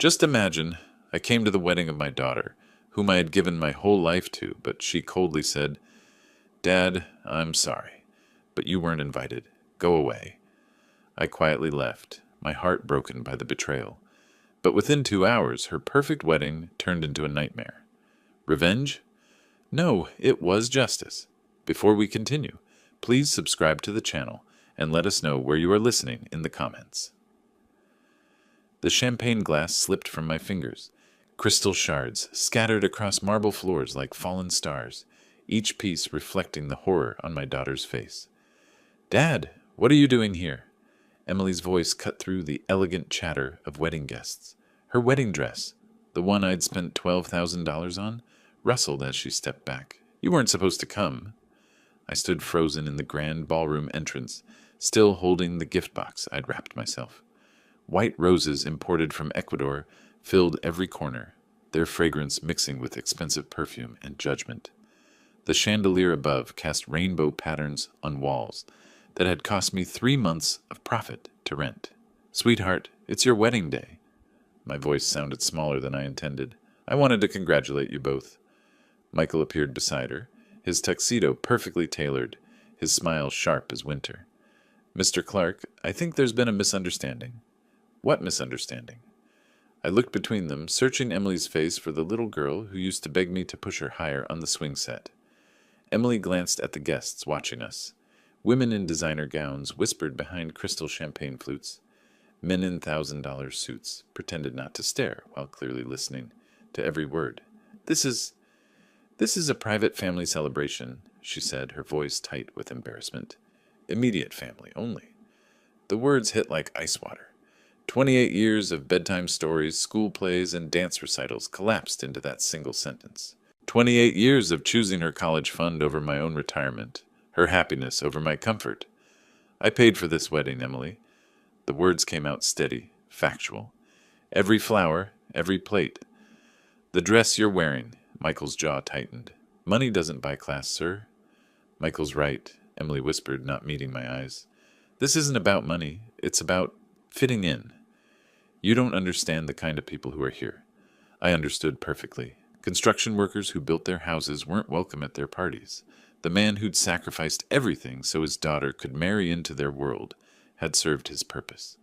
Just imagine, I came to the wedding of my daughter, whom I had given my whole life to, but she coldly said, "Dad, I'm sorry, but you weren't invited. Go away." I quietly left, my heart broken by the betrayal. But within 2 hours, her perfect wedding turned into a nightmare. Revenge? No, it was justice. Before we continue, please subscribe to the channel and let us know where you are listening in the comments. The champagne glass slipped from my fingers. Crystal shards scattered across marble floors like fallen stars, each piece reflecting the horror on my daughter's face. "Dad, what are you doing here?" Emily's voice cut through the elegant chatter of wedding guests. Her wedding dress, the one I'd spent $12,000 on, rustled as she stepped back. "You weren't supposed to come." I stood frozen in the grand ballroom entrance, still holding the gift box I'd wrapped myself. White roses imported from Ecuador filled every corner, their fragrance mixing with expensive perfume and judgment. The chandelier above cast rainbow patterns on walls that had cost me 3 months of profit to rent. "Sweetheart, it's your wedding day." My voice sounded smaller than I intended. "I wanted to congratulate you both." Michael appeared beside her, his tuxedo perfectly tailored, his smile sharp as winter. "Mr. Clark, I think there's been a misunderstanding." "What misunderstanding?" I looked between them, searching Emily's face for the little girl who used to beg me to push her higher on the swing set. Emily glanced at the guests watching us. Women in designer gowns whispered behind crystal champagne flutes. Men in $1,000 suits pretended not to stare while clearly listening to every word. This is a private family celebration," she said, her voice tight with embarrassment. "Immediate family only." The words hit like ice water. 28 years of bedtime stories, school plays, and dance recitals collapsed into that single sentence. 28 years of choosing her college fund over my own retirement, her happiness over my comfort. "I paid for this wedding, Emily." The words came out steady, factual. "Every flower, every plate. The dress you're wearing." Michael's jaw tightened. "Money doesn't buy class, sir." "Michael's right," Emily whispered, not meeting my eyes. "This isn't about money. It's about fitting in. You don't understand the kind of people who are here." I understood perfectly. Construction workers who built their houses weren't welcome at their parties. The man who'd sacrificed everything so his daughter could marry into their world had served his purpose.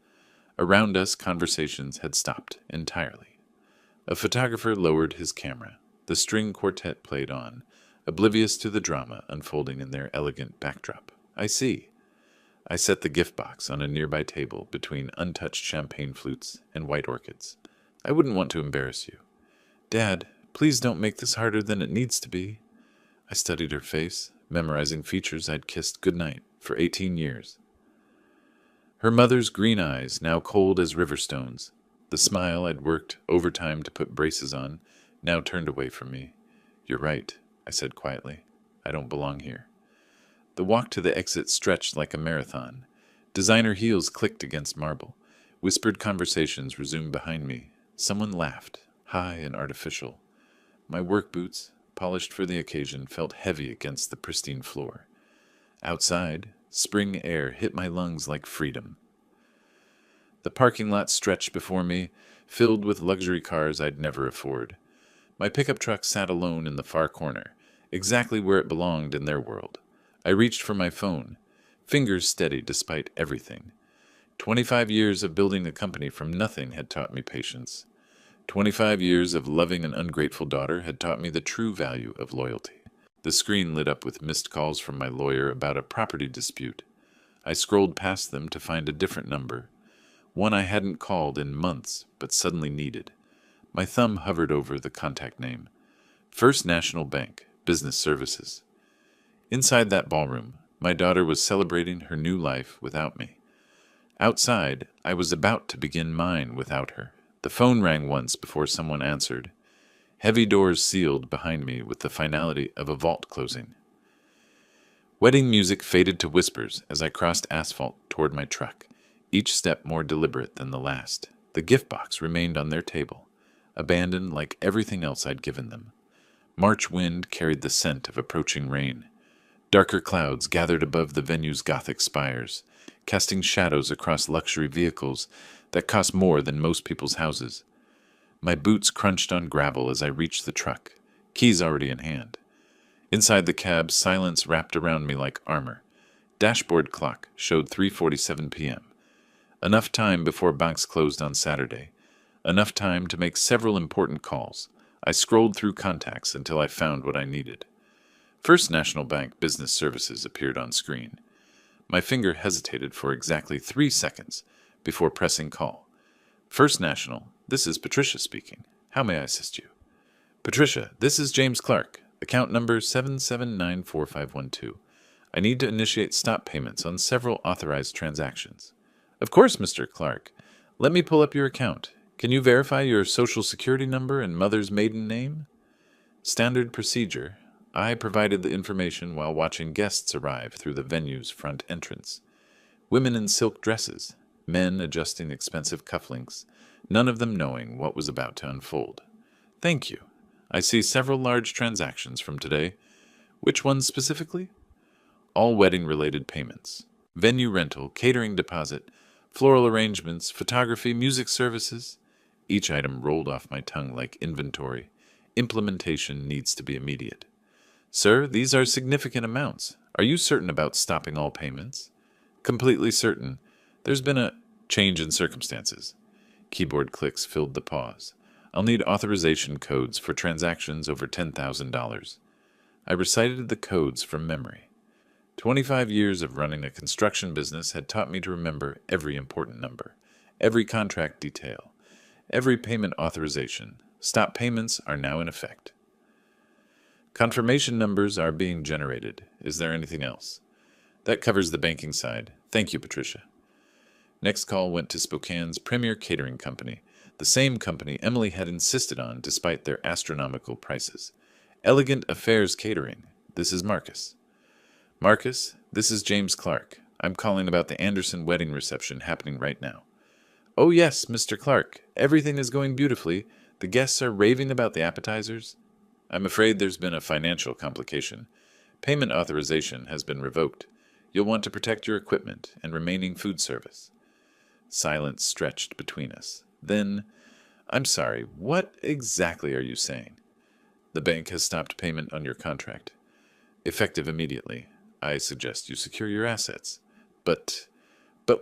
Around us, conversations had stopped entirely. A photographer lowered his camera. The string quartet played on, oblivious to the drama unfolding in their elegant backdrop. "I see." I set the gift box on a nearby table between untouched champagne flutes and white orchids. "I wouldn't want to embarrass you." "Dad, please don't make this harder than it needs to be." I studied her face, memorizing features I'd kissed goodnight for 18 years. Her mother's green eyes, now cold as river stones, the smile I'd worked overtime to put braces on, now turned away from me. "You're right," I said quietly. "I don't belong here." The walk to the exit stretched like a marathon. Designer heels clicked against marble. Whispered conversations resumed behind me. Someone laughed, high and artificial. My work boots, polished for the occasion, felt heavy against the pristine floor. Outside, spring air hit my lungs like freedom. The parking lot stretched before me, filled with luxury cars I'd never afford. My pickup truck sat alone in the far corner, exactly where it belonged in their world. I reached for my phone, fingers steady despite everything. 25 years of building a company from nothing had taught me patience. 25 years of loving an ungrateful daughter had taught me the true value of loyalty. The screen lit up with missed calls from my lawyer about a property dispute. I scrolled past them to find a different number, one I hadn't called in months but suddenly needed. My thumb hovered over the contact name. First National Bank, Business Services. Inside that ballroom, my daughter was celebrating her new life without me. Outside, I was about to begin mine without her. The phone rang once before someone answered. Heavy doors sealed behind me with the finality of a vault closing. Wedding music faded to whispers as I crossed asphalt toward my truck, each step more deliberate than the last. The gift box remained on their table, abandoned like everything else I'd given them. March wind carried the scent of approaching rain. Darker clouds gathered above the venue's Gothic spires, casting shadows across luxury vehicles that cost more than most people's houses. My boots crunched on gravel as I reached the truck, keys already in hand. Inside the cab, silence wrapped around me like armor. Dashboard clock showed 3:47 p.m. Enough time before banks closed on Saturday. Enough time to make several important calls. I scrolled through contacts until I found what I needed. First National Bank Business Services appeared on screen. My finger hesitated for exactly 3 seconds before pressing call. First National, this is Patricia speaking. How may I assist you? Patricia, this is James Clark, account number 7794512. I need to initiate stop payments on several authorized transactions. Of course, Mr. Clark. Let me pull up your account. Can you verify your social security number and mother's maiden name? Standard procedure. I provided the information while watching guests arrive through the venue's front entrance. Women in silk dresses, men adjusting expensive cufflinks, none of them knowing what was about to unfold. Thank you. I see several large transactions from today. Which ones specifically? All wedding-related payments. Venue rental, catering deposit, floral arrangements, photography, music services. Each item rolled off my tongue like inventory. Implementation needs to be immediate. Sir, these are significant amounts. Are you certain about stopping all payments? Completely certain. There's been a change in circumstances. Keyboard clicks filled the pause. I'll need authorization codes for transactions over $10,000. I recited the codes from memory. 25 years of running a construction business had taught me to remember every important number, every contract detail, every payment authorization. Stop payments are now in effect. Confirmation numbers are being generated. Is there anything else? That covers the banking side. Thank you, Patricia. Next call went to Spokane's premier catering company, the same company Emily had insisted on despite their astronomical prices. Elegant Affairs Catering. This is Marcus. Marcus, this is James Clark. I'm calling about the Anderson wedding reception happening right now. Oh yes, Mr. Clark. Everything is going beautifully. The guests are raving about the appetizers. I'm afraid there's been a financial complication. Payment authorization has been revoked. You'll want to protect your equipment and remaining food service. Silence stretched between us. Then, I'm sorry, what exactly are you saying? The bank has stopped payment on your contract. Effective immediately. I suggest you secure your assets. But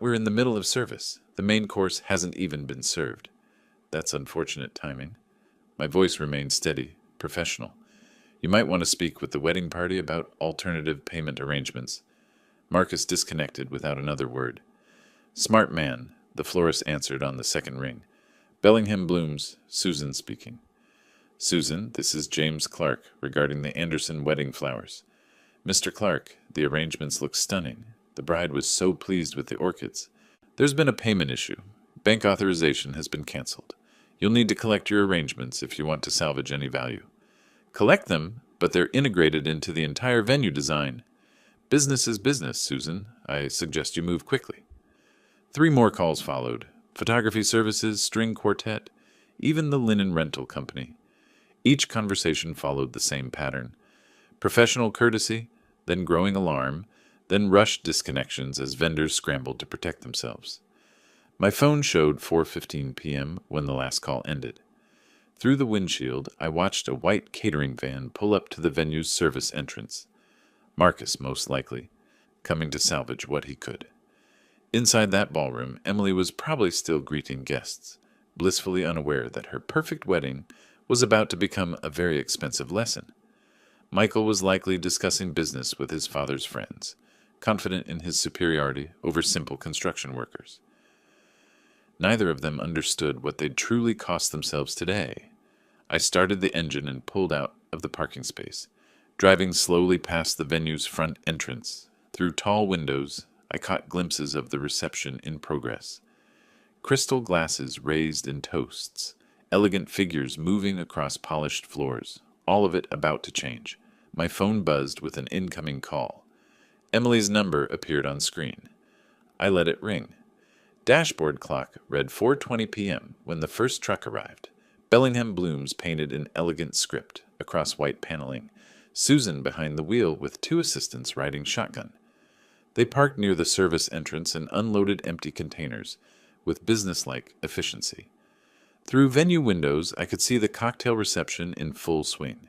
we're in the middle of service. The main course hasn't even been served. That's unfortunate timing. My voice remained steady, professional. You might want to speak with the wedding party about alternative payment arrangements. Marcus disconnected without another word. Smart man, the florist answered on the second ring. Bellingham Blooms, Susan speaking. Susan, this is James Clark regarding the Anderson wedding flowers. Mr. Clark, the arrangements look stunning. The bride was so pleased with the orchids. There's been a payment issue. Bank authorization has been canceled. You'll need to collect your arrangements if you want to salvage any value. Collect them, but they're integrated into the entire venue design. Business is business, Susan. I suggest you move quickly. 3 more calls followed. Photography services, string quartet, even the linen rental company. Each conversation followed the same pattern. Professional courtesy, then growing alarm, then rushed disconnections as vendors scrambled to protect themselves. My phone showed 4:15 p.m. when the last call ended. Through the windshield, I watched a white catering van pull up to the venue's service entrance. Marcus, most likely, coming to salvage what he could. Inside that ballroom, Emily was probably still greeting guests, blissfully unaware that her perfect wedding was about to become a very expensive lesson. Michael was likely discussing business with his father's friends, confident in his superiority over simple construction workers. Neither of them understood what they'd truly cost themselves today. I started the engine and pulled out of the parking space, driving slowly past the venue's front entrance. Through tall windows, I caught glimpses of the reception in progress. Crystal glasses raised in toasts, elegant figures moving across polished floors, all of it about to change. My phone buzzed with an incoming call. Emily's number appeared on screen. I let it ring. Dashboard clock read 4:20 p.m. when the first truck arrived. Bellingham Blooms painted in elegant script across white paneling. Susan behind the wheel with 2 assistants riding shotgun. They parked near the service entrance and unloaded empty containers with businesslike efficiency. Through venue windows, I could see the cocktail reception in full swing.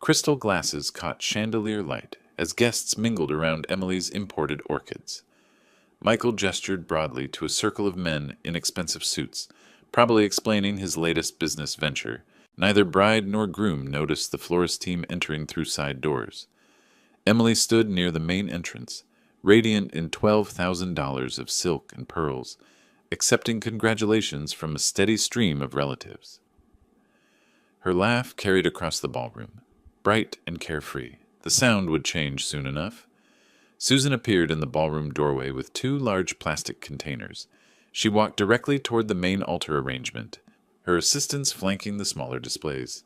Crystal glasses caught chandelier light as guests mingled around Emily's imported orchids. Michael gestured broadly to a circle of men in expensive suits, probably explaining his latest business venture. Neither bride nor groom noticed the florist team entering through side doors. Emily stood near the main entrance, radiant in $12,000 of silk and pearls, accepting congratulations from a steady stream of relatives. Her laugh carried across the ballroom, bright and carefree. The sound would change soon enough. Susan appeared in the ballroom doorway with two large plastic containers. She walked directly toward the main altar arrangement, her assistants flanking the smaller displays.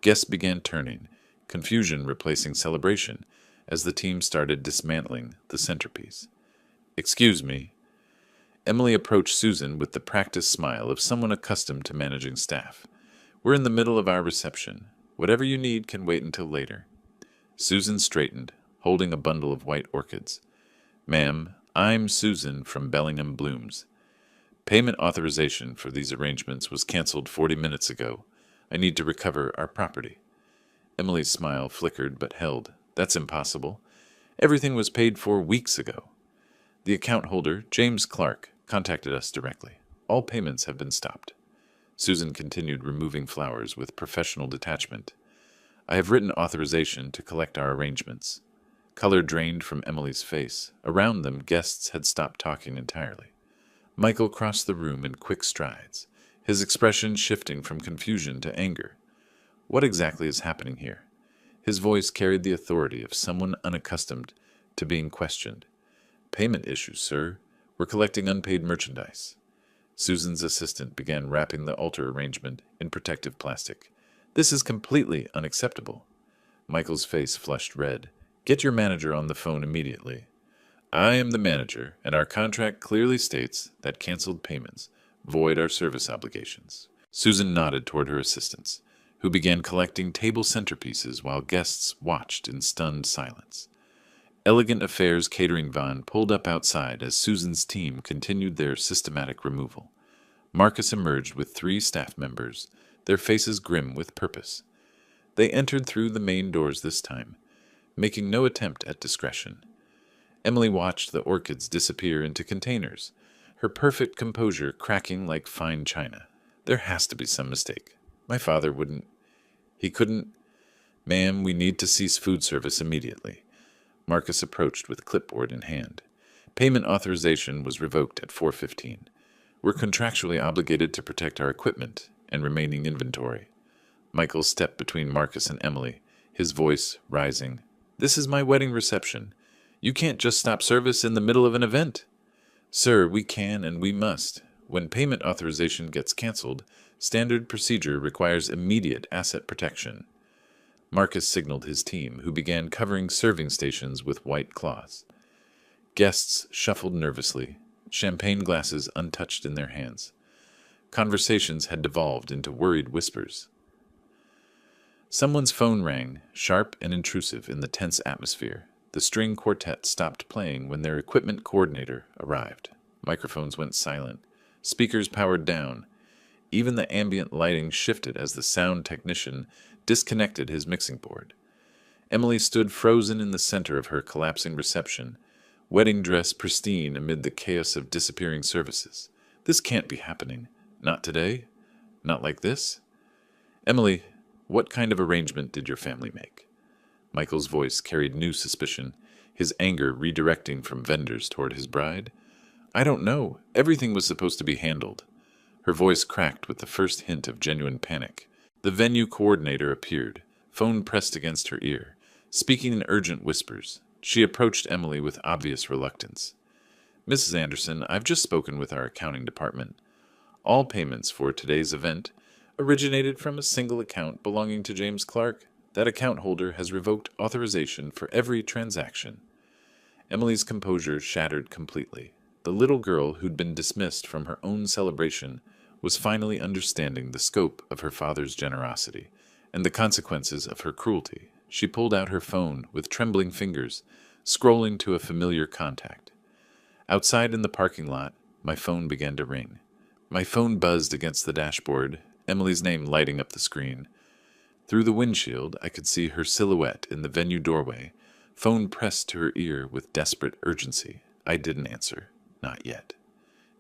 Guests began turning, confusion replacing celebration, as the team started dismantling the centerpiece. "Excuse me." Emily approached Susan with the practiced smile of someone accustomed to managing staff. "We're in the middle of our reception. Whatever you need can wait until later." Susan straightened, holding a bundle of white orchids. "Ma'am, I'm Susan from Bellingham Blooms. Payment authorization for these arrangements was canceled 40 minutes ago. I need to recover our property." Emily's smile flickered but held. "That's impossible. Everything was paid for weeks ago. The account holder, James Clark, contacted us directly. All payments have been stopped." Susan continued removing flowers with professional detachment. "I have written authorization to collect our arrangements." Color drained from Emily's face. Around them, guests had stopped talking entirely. Michael crossed the room in quick strides, his expression shifting from confusion to anger. "What exactly is happening here?" His voice carried the authority of someone unaccustomed to being questioned. "Payment issues, sir. We're collecting unpaid merchandise." Susan's assistant began wrapping the altar arrangement in protective plastic. "This is completely unacceptable." Michael's face flushed red. "Get your manager on the phone immediately." "I am the manager, and our contract clearly states that canceled payments void our service obligations." Susan nodded toward her assistants, who began collecting table centerpieces while guests watched in stunned silence. Elegant Affairs catering van pulled up outside as Susan's team continued their systematic removal. Marcus emerged with 3 staff members, their faces grim with purpose. They entered through the main doors this time, making no attempt at discretion. Emily watched the orchids disappear into containers, her perfect composure cracking like fine china. "There has to be some mistake. My father wouldn't. He couldn't. Ma'am, we need to cease food service immediately." Marcus approached with clipboard in hand. "Payment authorization was revoked at 4:15. We're contractually obligated to protect our equipment and remaining inventory." Michael stepped between Marcus and Emily, his voice rising. "This is my wedding reception. You can't just stop service in the middle of an event." "Sir, we can and we must. When payment authorization gets canceled, standard procedure requires immediate asset protection." Marcus signaled his team, who began covering serving stations with white cloths. Guests shuffled nervously, champagne glasses untouched in their hands. Conversations had devolved into worried whispers. Someone's phone rang, sharp and intrusive in the tense atmosphere. The string quartet stopped playing when their equipment coordinator arrived. Microphones went silent. Speakers powered down. Even the ambient lighting shifted as the sound technician disconnected his mixing board. Emily stood frozen in the center of her collapsing reception, wedding dress pristine amid the chaos of disappearing services. This can't be happening. Not today. Not like this. "Emily, what kind of arrangement did your family make?" Michael's voice carried new suspicion, his anger redirecting from vendors toward his bride. "I don't know. Everything was supposed to be handled." Her voice cracked with the first hint of genuine panic. The venue coordinator appeared, phone pressed against her ear, speaking in urgent whispers. She approached Emily with obvious reluctance. "Mrs. Anderson, I've just spoken with our accounting department. All payments for today's event originated from a single account belonging to James Clark. That account holder has revoked authorization for every transaction." Emily's composure shattered completely. The little girl who'd been dismissed from her own celebration was finally understanding the scope of her father's generosity and the consequences of her cruelty. She pulled out her phone with trembling fingers, scrolling to a familiar contact. Outside in the parking lot, my phone began to ring. My phone buzzed against the dashboard, Emily's name lighting up the screen. Through the windshield, I could see her silhouette in the venue doorway, phone pressed to her ear with desperate urgency. I didn't answer. Not yet.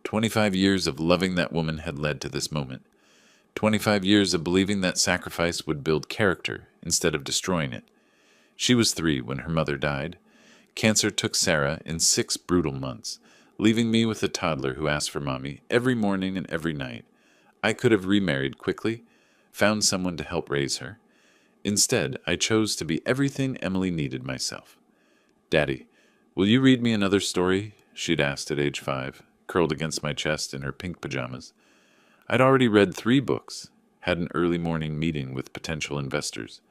25 years of loving that woman had led to this moment. 25 years of believing that sacrifice would build character instead of destroying it. She was 3 when her mother died. Cancer took Sarah in 6 brutal months, leaving me with a toddler who asked for mommy every morning and every night. I could have remarried quickly, found someone to help raise her. Instead, I chose to be everything Emily needed myself. "Daddy, will you read me another story?" she'd asked at age 5, curled against my chest in her pink pajamas. I'd already read 3 books, had an early morning meeting with potential investors.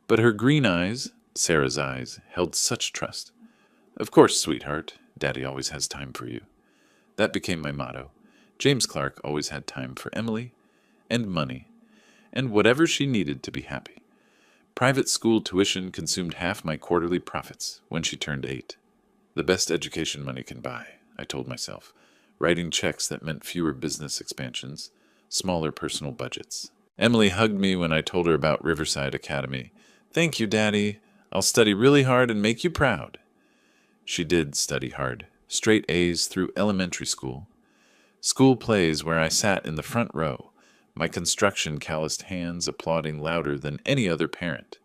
But her green eyes, Sarah's eyes, held such trust. "Of course, sweetheart, Daddy always has time for you." That became my motto. James Clark always had time for Emily, and money, and whatever she needed to be happy. Private school tuition consumed half my quarterly profits when she turned 8. The best education money can buy, I told myself, writing checks that meant fewer business expansions, smaller personal budgets. Emily hugged me when I told her about Riverside Academy. "Thank you, Daddy. I'll study really hard and make you proud." She did study hard, straight A's through elementary school. School plays where I sat in the front row, my construction calloused hands applauding louder than any other parent.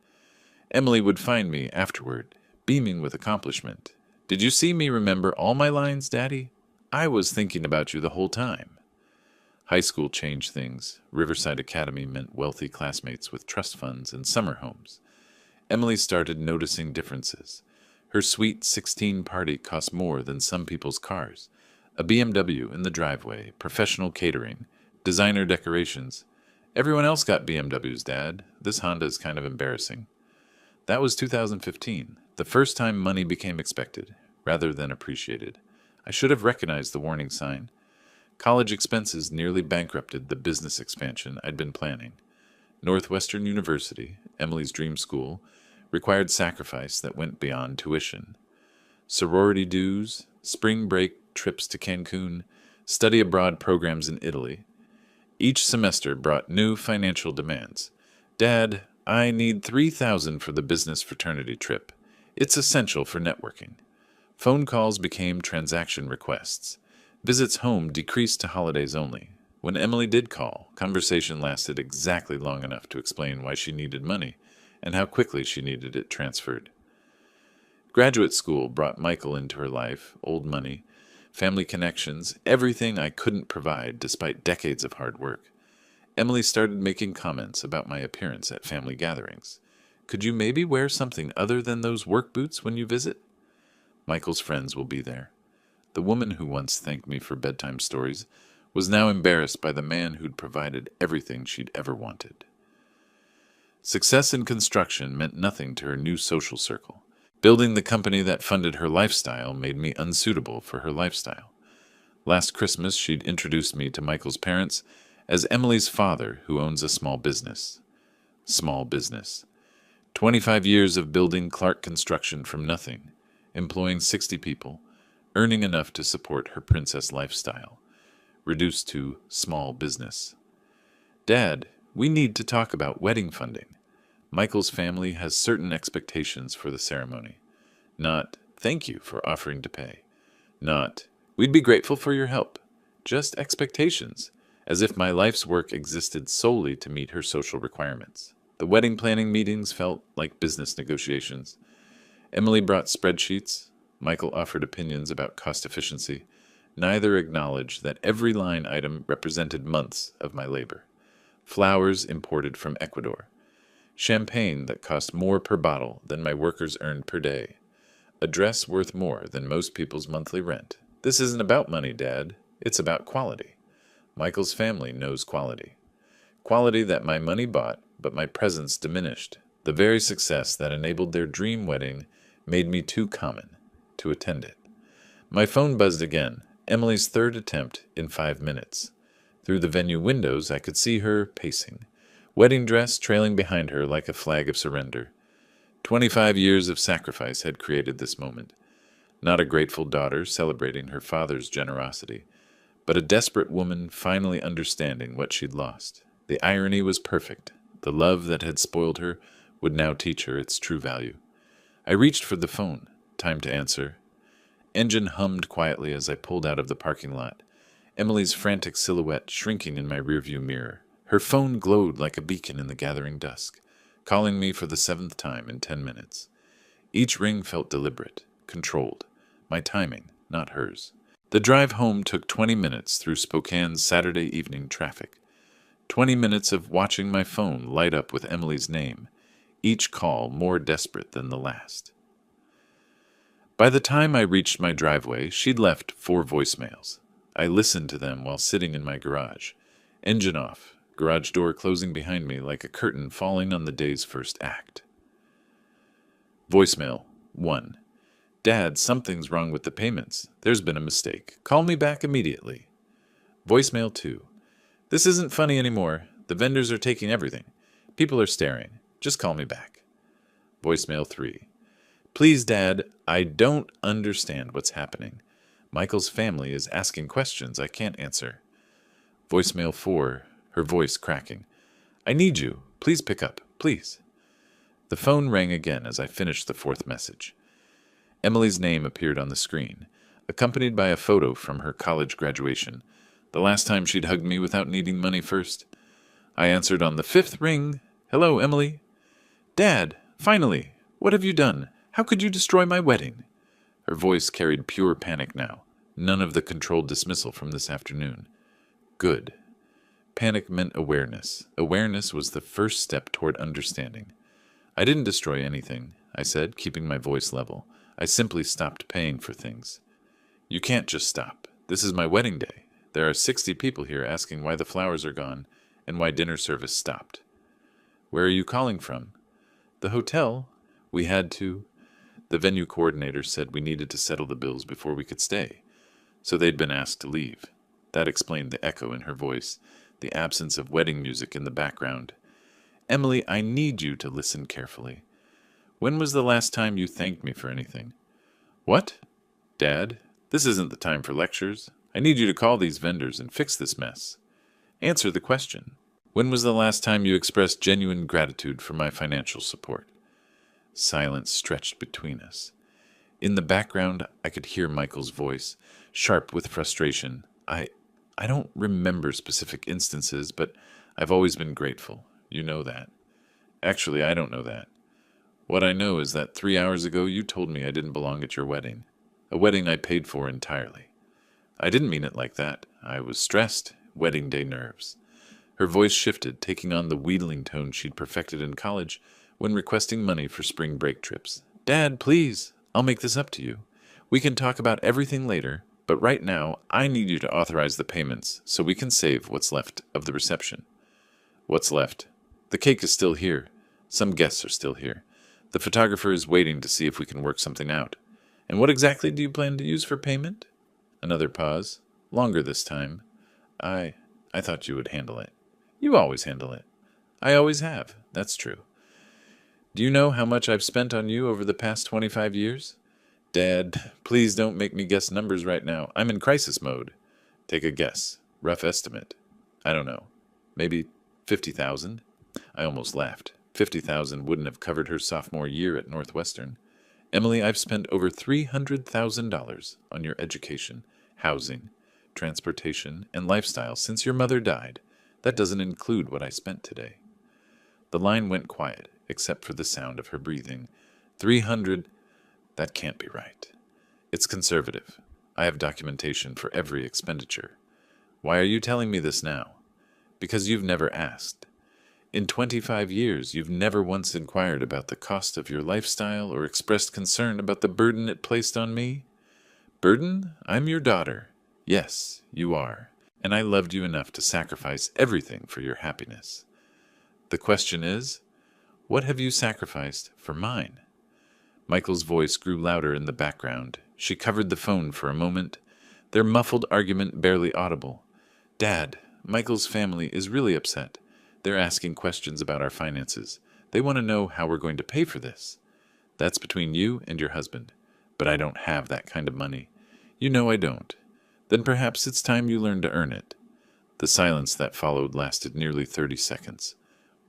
Emily would find me afterward, beaming with accomplishment. "Did you see me remember all my lines, Daddy? I was thinking about you the whole time." High school changed things. Riverside Academy meant wealthy classmates with trust funds and summer homes. Emily started noticing differences. Her sweet 16 party cost more than some people's cars. A BMW in the driveway, professional catering, designer decorations. "Everyone else got BMWs, Dad. This Honda is kind of embarrassing." That was 2015, the first time money became expected, rather than appreciated. I should have recognized the warning sign. College expenses nearly bankrupted the business expansion I'd been planning. Northwestern University, Emily's dream school, required sacrifice that went beyond tuition. Sorority dues, spring break trips to Cancun, study abroad programs in Italy. Each semester brought new financial demands. "Dad, I need $3,000 for the business fraternity trip. It's essential for networking." Phone calls became transaction requests. Visits home decreased to holidays only. When Emily did call, conversation lasted exactly long enough to explain why she needed money and how quickly she needed it transferred. Graduate school brought Michael into her life, old money, family connections, everything I couldn't provide despite decades of hard work. Emily started making comments about my appearance at family gatherings. "Could you maybe wear something other than those work boots when you visit?" Michael's friends will be there. The woman who once thanked me for bedtime stories was now embarrassed by the man who'd provided everything she'd ever wanted. Success in construction meant nothing to her new social circle. Building the company that funded her lifestyle made me unsuitable for her lifestyle. Last Christmas, she'd introduced me to Michael's parents as Emily's father, who owns a small business. Small business. 25 years of building Clark Construction from nothing, employing 60 people, earning enough to support her princess lifestyle. Reduced to small business. "Dad, we need to talk about wedding funding. Michael's family has certain expectations for the ceremony. Not, 'Thank you for offering to pay.' Not, 'We'd be grateful for your help.' Just expectations, as if my life's work existed solely to meet her social requirements. The wedding planning meetings felt like business negotiations. Emily brought spreadsheets. Michael offered opinions about cost efficiency. Neither acknowledged that every line item represented months of my labor. Flowers imported from Ecuador. Champagne that cost more per bottle than my workers earned per day. A dress worth more than most people's monthly rent. This isn't about money, Dad. It's about quality. Michael's family knows quality. Quality that my money bought, but my presence diminished. The very success that enabled their dream wedding made me too common to attend it. My phone buzzed again, Emily's third attempt in 5 minutes. Through the venue windows, I could see her pacing, wedding dress trailing behind her like a flag of surrender. 25 years of sacrifice had created this moment. Not a grateful daughter celebrating her father's generosity, but a desperate woman finally understanding what she'd lost. The irony was perfect. The love that had spoiled her would now teach her its true value. I reached for the phone. Time to answer. Engine hummed quietly as I pulled out of the parking lot, Emily's frantic silhouette shrinking in my rearview mirror. Her phone glowed like a beacon in the gathering dusk, calling me for the 7th time in 10 minutes. Each ring felt deliberate, controlled. My timing, not hers. The drive home took 20 minutes through Spokane's Saturday evening traffic. 20 minutes of watching my phone light up with Emily's name, each call more desperate than the last. By the time I reached my driveway, she'd left 4 voicemails. I listened to them while sitting in my garage. Engine off, garage door closing behind me like a curtain falling on the day's first act. Voicemail 1. Dad, something's wrong with the payments. There's been a mistake. Call me back immediately. Voicemail 2. This isn't funny anymore. The vendors are taking everything. People are staring. Just call me back. Voicemail 3. Please, Dad, I don't understand what's happening. Michael's family is asking questions I can't answer. Voicemail 4, her voice cracking. I need you. Please pick up. Please. The phone rang again as I finished the 4th message. Emily's name appeared on the screen, accompanied by a photo from her college graduation, the last time she'd hugged me without needing money first. I answered on the 5th ring. Hello, Emily. Dad, finally. What have you done? How could you destroy my wedding? Her voice carried pure panic now, none of the controlled dismissal from this afternoon. Good. Panic meant awareness. Awareness was the first step toward understanding. I didn't destroy anything, I said, keeping my voice level. I simply stopped paying for things. You can't just stop. This is my wedding day. There are 60 people here asking why the flowers are gone and why dinner service stopped. Where are you calling from? The hotel. We had to. The venue coordinator said we needed to settle the bills before we could stay, so they'd been asked to leave. That explained the echo in her voice, the absence of wedding music in the background. Emily, I need you to listen carefully. When was the last time you thanked me for anything? What? Dad, this isn't the time for lectures. I need you to call these vendors and fix this mess. Answer the question. When was the last time you expressed genuine gratitude for my financial support? Silence stretched between us. In the background, I could hear Michael's voice, sharp with frustration. I don't remember specific instances, but I've always been grateful. You know that. Actually, I don't know that. What I know is that 3 hours ago you told me I didn't belong at your wedding. A wedding I paid for entirely. I didn't mean it like that. I was stressed, wedding day nerves. Her voice shifted, taking on the wheedling tone she'd perfected in college when requesting money for spring break trips. Dad, please, I'll make this up to you. We can talk about everything later, but right now I need you to authorize the payments so we can save what's left of the reception. What's left? The cake is still here. Some guests are still here. The photographer is waiting to see if we can work something out. And what exactly do you plan to use for payment? Another pause. Longer this time. I thought you would handle it. You always handle it. I always have. That's true. Do you know how much I've spent on you over the past 25 years? Dad, please don't make me guess numbers right now. I'm in crisis mode. Take a guess. Rough estimate. I don't know. Maybe 50,000? I almost laughed. 50,000 wouldn't have covered her sophomore year at Northwestern. Emily, I've spent over $300,000 on your education, housing, transportation, and lifestyle since your mother died. That doesn't include what I spent today. The line went quiet, except for the sound of her breathing. 300. That can't be right. It's conservative. I have documentation for every expenditure. Why are you telling me this now? Because you've never asked. In 25 years, you've never once inquired about the cost of your lifestyle or expressed concern about the burden it placed on me. Burden? I'm your daughter. Yes, you are. And I loved you enough to sacrifice everything for your happiness. The question is, what have you sacrificed for mine? Michael's voice grew louder in the background. She covered the phone for a moment, their muffled argument barely audible. Dad, Michael's family is really upset. They're asking questions about our finances. They want to know how we're going to pay for this. That's between you and your husband. But I don't have that kind of money. You know I don't. Then perhaps it's time you learned to earn it. The silence that followed lasted nearly 30 seconds.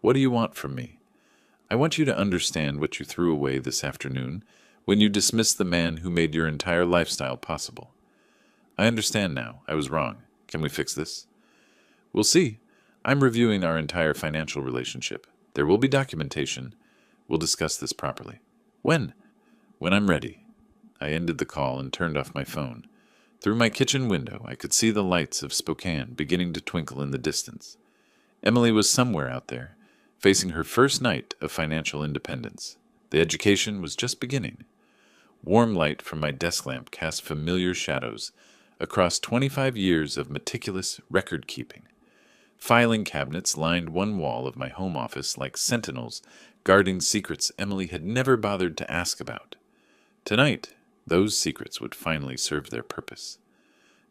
What do you want from me? I want you to understand what you threw away this afternoon when you dismissed the man who made your entire lifestyle possible. I understand now. I was wrong. Can we fix this? We'll see. I'm reviewing our entire financial relationship. There will be documentation. We'll discuss this properly. When? When I'm ready. I ended the call and turned off my phone. Through my kitchen window, I could see the lights of Spokane beginning to twinkle in the distance. Emily was somewhere out there, facing her first night of financial independence. The education was just beginning. Warm light from my desk lamp cast familiar shadows across 25 years of meticulous record-keeping. Filing cabinets lined one wall of my home office like sentinels guarding secrets Emily had never bothered to ask about. Tonight, those secrets would finally serve their purpose.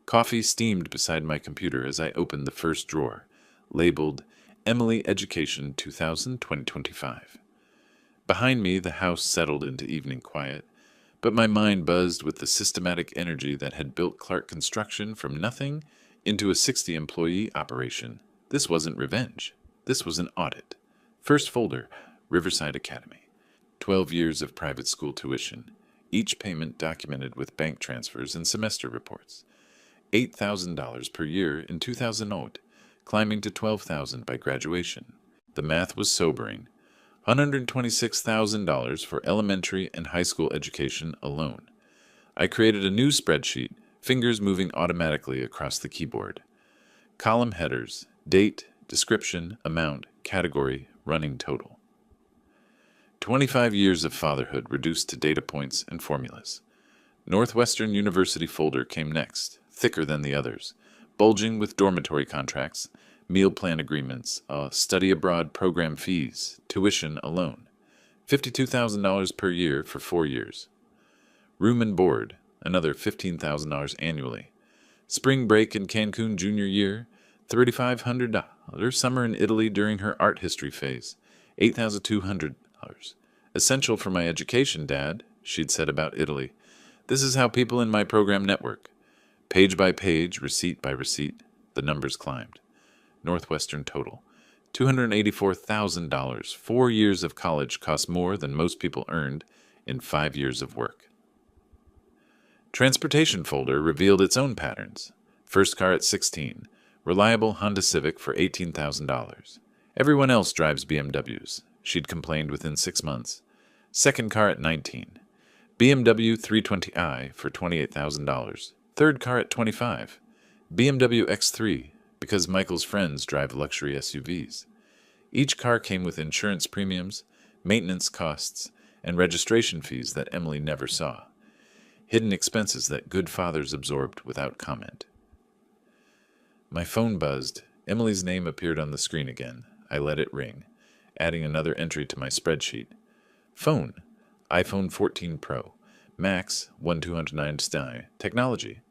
Coffee steamed beside my computer as I opened the first drawer, labeled Emily Education 2000-2025. Behind me, the house settled into evening quiet, but my mind buzzed with the systematic energy that had built Clark Construction from nothing into a 60-employee operation. This wasn't revenge. This was an audit. First folder, Riverside Academy. 12 years of private school tuition, each payment documented with bank transfers and semester reports. $8,000 per year in 2008, climbing to $12,000 by graduation. The math was sobering. $126,000 for elementary and high school education alone. I created a new spreadsheet, fingers moving automatically across the keyboard. Column headers, date, description, amount, category, running total. 25 years of fatherhood reduced to data points and formulas. Northwestern University folder came next, thicker than the others, bulging with dormitory contracts, meal plan agreements, study abroad program fees, tuition alone. $52,000 per year for 4 years. Room and board, another $15,000 annually. Spring break in Cancun junior year, $3,500. Summer in Italy during her art history phase, $8,200. Essential for my education, Dad, she'd said about Italy. This is how people in my program network. Page by page, receipt by receipt, the numbers climbed. Northwestern total, $284,000. 4 years of college cost more than most people earned in 5 years of work. Transportation folder revealed its own patterns. First car at 16, reliable Honda Civic for $18,000. Everyone else drives BMWs, she'd complained within 6 months. Second car at 19, BMW 320i for $28,000. Third car at 25, BMW X3, because Michael's friends drive luxury SUVs. Each car came with insurance premiums, maintenance costs, and registration fees that Emily never saw. Hidden expenses that good fathers absorbed without comment. My phone buzzed. Emily's name appeared on the screen again. I let it ring, adding another entry to my spreadsheet. Phone, iPhone 14 Pro, Max 1299. Technology.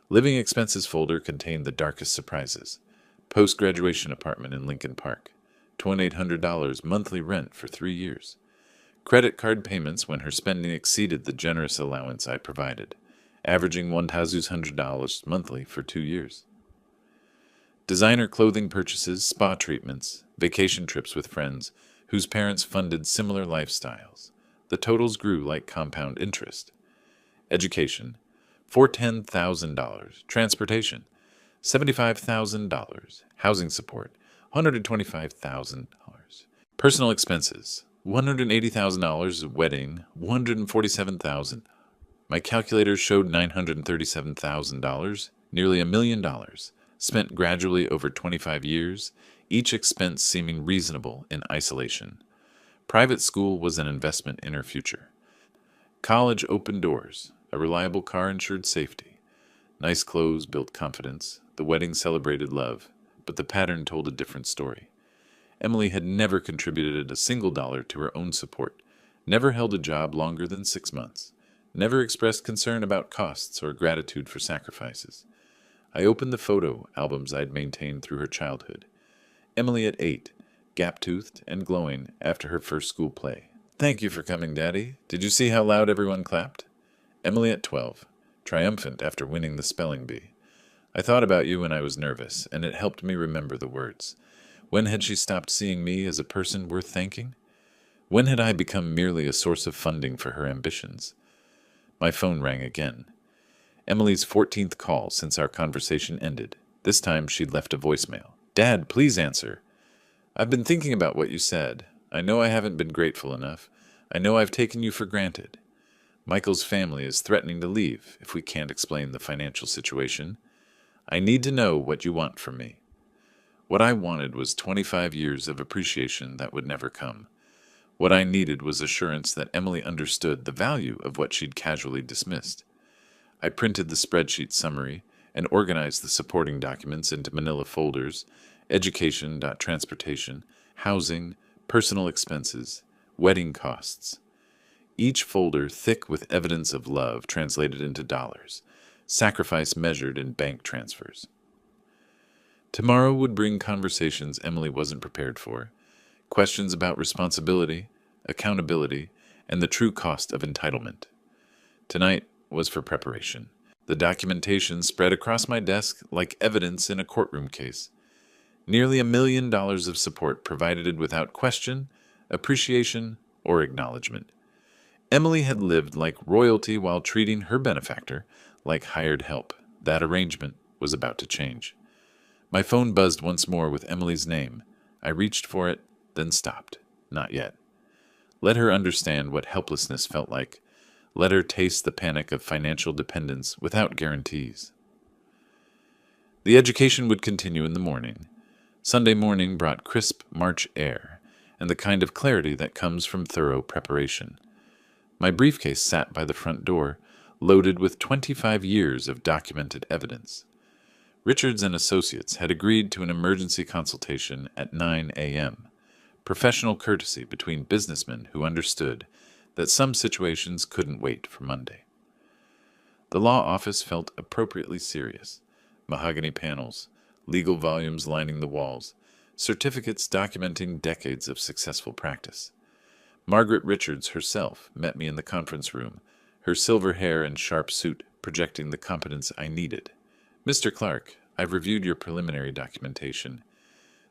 Living expenses folder contained the darkest surprises. Post-graduation apartment in Lincoln Park, $2,800 monthly rent for 3 years. Credit card payments when her spending exceeded the generous allowance I provided, averaging $1,100 monthly for 2 years. Designer clothing purchases, spa treatments, vacation trips with friends whose parents funded similar lifestyles. The totals grew like compound interest. Education, $410,000. Transportation, $75,000. Housing support, $125,000. Personal expenses, $180,000 wedding, $147,000. My calculator showed $937,000, nearly $1 million, spent gradually over 25 years, each expense seeming reasonable in isolation. Private school was an investment in her future. College opened doors, a reliable car ensured safety. Nice clothes built confidence, the wedding celebrated love, but the pattern told a different story. Emily had never contributed a single dollar to her own support, never held a job longer than 6 months, never expressed concern about costs or gratitude for sacrifices. I opened the photo albums I'd maintained through her childhood. Emily at 8, gap-toothed and glowing after her first school play. Thank you for coming, Daddy. Did you see how loud everyone clapped? Emily at 12, triumphant after winning the spelling bee. I thought about you when I was nervous, and it helped me remember the words. When had she stopped seeing me as a person worth thanking? When had I become merely a source of funding for her ambitions? My phone rang again. Emily's 14th call since our conversation ended. This time she'd left a voicemail. Dad, please answer. I've been thinking about what you said. I know I haven't been grateful enough. I know I've taken you for granted. Michael's family is threatening to leave if we can't explain the financial situation. I need to know what you want from me. What I wanted was 25 years of appreciation that would never come. What I needed was assurance that Emily understood the value of what she'd casually dismissed. I printed the spreadsheet summary and organized the supporting documents into manila folders: education.transportation, housing, personal expenses, wedding costs. Each folder thick with evidence of love translated into dollars, sacrifice measured in bank transfers. Tomorrow would bring conversations Emily wasn't prepared for, questions about responsibility, accountability, and the true cost of entitlement. Tonight was for preparation. The documentation spread across my desk like evidence in a courtroom case. Nearly $1 million of support provided without question, appreciation, or acknowledgement. Emily had lived like royalty while treating her benefactor like hired help. That arrangement was about to change. My phone buzzed once more with Emily's name. I reached for it, then stopped. Not yet. Let her understand what helplessness felt like. Let her taste the panic of financial dependence without guarantees. The education would continue in the morning. Sunday morning brought crisp March air and the kind of clarity that comes from thorough preparation. My briefcase sat by the front door, loaded with 25 years of documented evidence. Richards and Associates had agreed to an emergency consultation at 9 a.m., professional courtesy between businessmen who understood that some situations couldn't wait for Monday. The law office felt appropriately serious. Mahogany panels, legal volumes lining the walls, certificates documenting decades of successful practice. Margaret Richards herself met me in the conference room, her silver hair and sharp suit projecting the competence I needed. Mr. Clark, I've reviewed your preliminary documentation.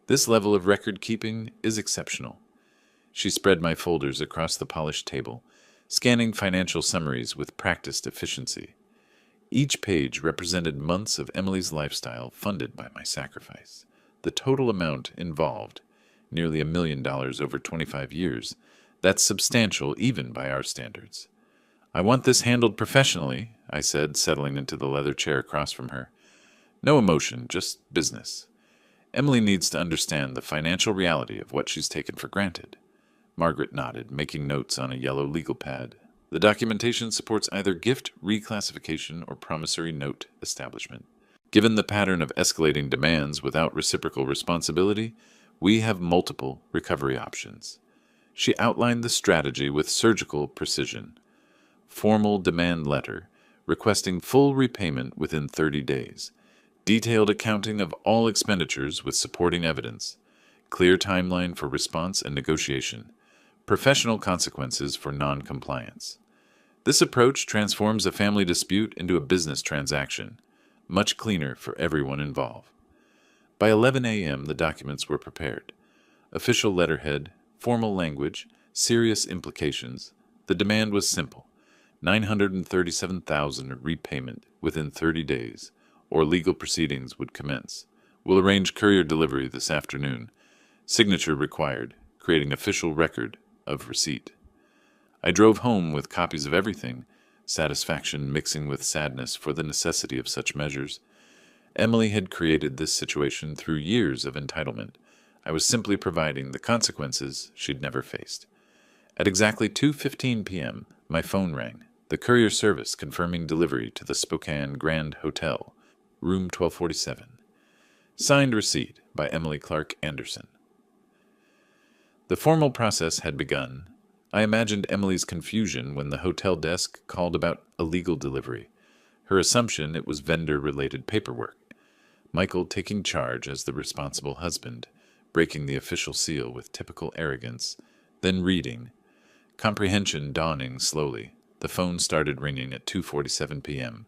This level of record-keeping is exceptional. She spread my folders across the polished table, scanning financial summaries with practiced efficiency. Each page represented months of Emily's lifestyle funded by my sacrifice. The total amount involved, nearly $1 million over 25 years, that's substantial even by our standards. I want this handled professionally, I said, settling into the leather chair across from her. No emotion, just business. Emily needs to understand the financial reality of what she's taken for granted. Margaret nodded, making notes on a yellow legal pad. The documentation supports either gift reclassification or promissory note establishment. Given the pattern of escalating demands without reciprocal responsibility, we have multiple recovery options. She outlined the strategy with surgical precision. Formal demand letter, requesting full repayment within 30 days. Detailed accounting of all expenditures with supporting evidence. Clear timeline for response and negotiation. Professional consequences for non-compliance. This approach transforms a family dispute into a business transaction, much cleaner for everyone involved. By 11 a.m., the documents were prepared. Official letterhead, formal language, serious implications. The demand was simple: $937,000 repayment within 30 days, or legal proceedings would commence. We'll arrange courier delivery this afternoon. Signature required, creating official record of receipt. I drove home with copies of everything, satisfaction mixing with sadness for the necessity of such measures. Emily had created this situation through years of entitlement. I was simply providing the consequences she'd never faced. At exactly 2:15 p.m., my phone rang. The courier service confirming delivery to the Spokane Grand Hotel, room 1247. Signed receipt by Emily Clark Anderson. The formal process had begun. I imagined Emily's confusion when the hotel desk called about a legal delivery. Her assumption it was vendor-related paperwork. Michael taking charge as the responsible husband, breaking the official seal with typical arrogance, then reading. Comprehension dawning slowly. The phone started ringing at 2:47 p.m.